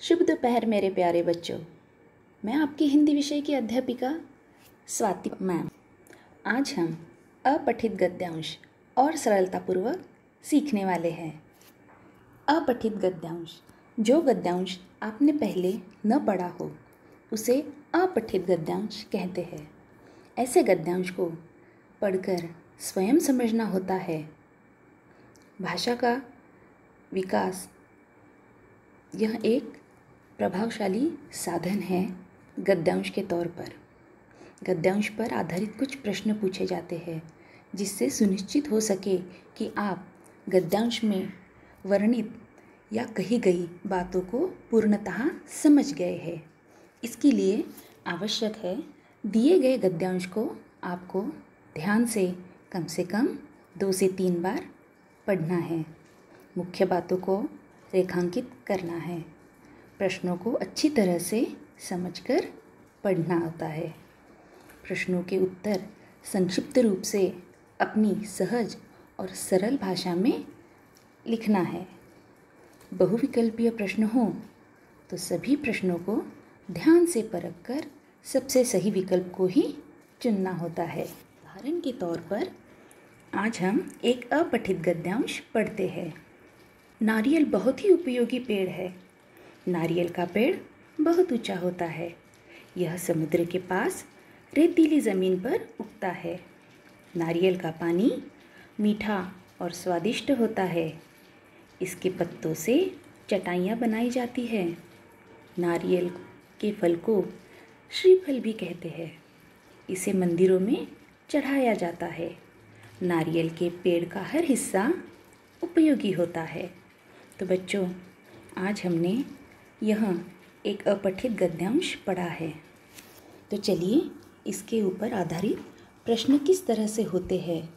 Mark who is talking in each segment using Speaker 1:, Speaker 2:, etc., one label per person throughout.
Speaker 1: शुभ दोपहर मेरे प्यारे बच्चों। मैं आपकी हिंदी विषय की अध्यापिका स्वाति मैम। आज हम अपठित गद्यांश और सरलतापूर्वक सीखने वाले हैं। अपठित गद्यांश, जो गद्यांश आपने पहले न पढ़ा हो उसे अपठित गद्यांश कहते हैं। ऐसे गद्यांश को पढ़कर स्वयं समझना होता है। भाषा का विकास यह एक प्रभावशाली साधन है। गद्यांश के तौर पर गद्यांश पर आधारित कुछ प्रश्न पूछे जाते हैं जिससे सुनिश्चित हो सके कि आप गद्यांश में वर्णित या कही गई बातों को पूर्णतः समझ गए हैं। इसके लिए आवश्यक है दिए गए गद्यांश को आपको ध्यान से कम 2 से 3 बार पढ़ना है। मुख्य बातों को रेखांकित करना है। प्रश्नों को अच्छी तरह से समझकर पढ़ना होता है। प्रश्नों के उत्तर संक्षिप्त रूप से अपनी सहज और सरल भाषा में लिखना है। बहुविकल्पीय प्रश्न हो तो सभी प्रश्नों को ध्यान से परखकर सबसे सही विकल्प को ही चुनना होता है। उदाहरण के तौर पर आज हम एक अपठित गद्यांश पढ़ते हैं। नारियल बहुत ही उपयोगी पेड़ है। नारियल का पेड़ बहुत ऊंचा होता है। यह समुद्र के पास रेतीली ज़मीन पर उगता है। नारियल का पानी मीठा और स्वादिष्ट होता है। इसके पत्तों से चटाइयाँ बनाई जाती है। नारियल के फल को श्रीफल भी कहते हैं। इसे मंदिरों में चढ़ाया जाता है। नारियल के पेड़ का हर हिस्सा उपयोगी होता है। तो बच्चों, आज हमने यह एक अपठित गद्यांश पढ़ा है। तो चलिए इसके ऊपर आधारित प्रश्न किस तरह से होते हैं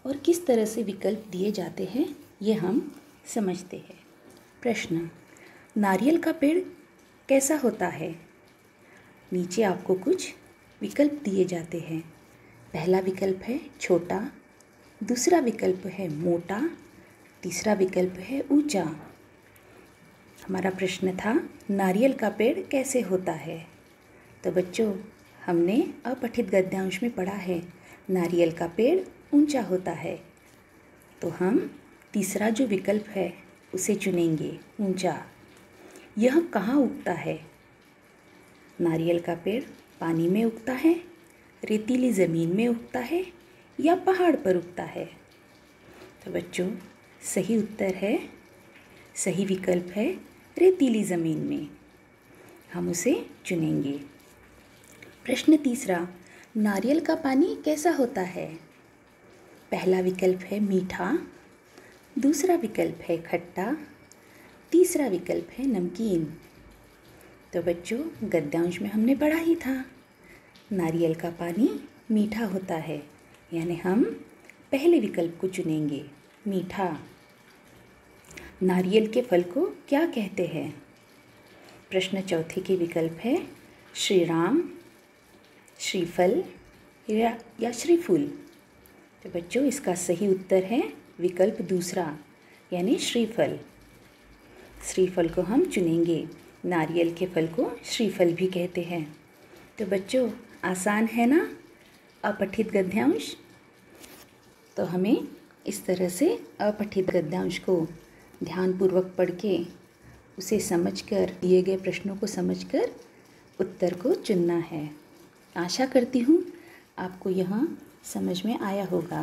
Speaker 1: और किस तरह से विकल्प दिए जाते हैं ये हम समझते हैं। प्रश्न: नारियल का पेड़ कैसा होता है? नीचे आपको कुछ विकल्प दिए जाते हैं। पहला विकल्प है छोटा, दूसरा विकल्प है मोटा, तीसरा विकल्प है ऊंचा। हमारा प्रश्न था नारियल का पेड़ कैसे होता है। तो बच्चों, हमने अपठित गद्यांश में पढ़ा है नारियल का पेड़ ऊंचा होता है। तो हम तीसरा जो विकल्प है उसे चुनेंगे, ऊंचा। यह कहाँ उगता है? नारियल का पेड़ पानी में उगता है, रेतीली ज़मीन में उगता है या पहाड़ पर उगता है? तो बच्चों, सही उत्तर है, सही विकल्प है रेतीली ज़मीन में। हम उसे चुनेंगे। प्रश्न तीसरा: नारियल का पानी कैसा होता है? पहला विकल्प है मीठा, दूसरा विकल्प है खट्टा, तीसरा विकल्प है नमकीन। तो बच्चों, गद्यांश में हमने पढ़ा ही था नारियल का पानी मीठा होता है, यानी हम पहले विकल्प को चुनेंगे, मीठा। नारियल के फल को क्या कहते हैं? प्रश्न चौथे के विकल्प है श्रीराम, श्रीफल या श्रीफूल। तो बच्चों, इसका सही उत्तर है विकल्प दूसरा, यानी श्रीफल। श्रीफल को हम चुनेंगे। नारियल के फल को श्रीफल भी कहते हैं। तो बच्चों, आसान है ना अपठित गद्यांश? तो हमें इस तरह से अपठित गद्यांश को ध्यानपूर्वक पढ़ के उसे समझकर, दिए गए प्रश्नों को समझकर उत्तर को चुनना है। आशा करती हूँ आपको यह समझ में आया होगा।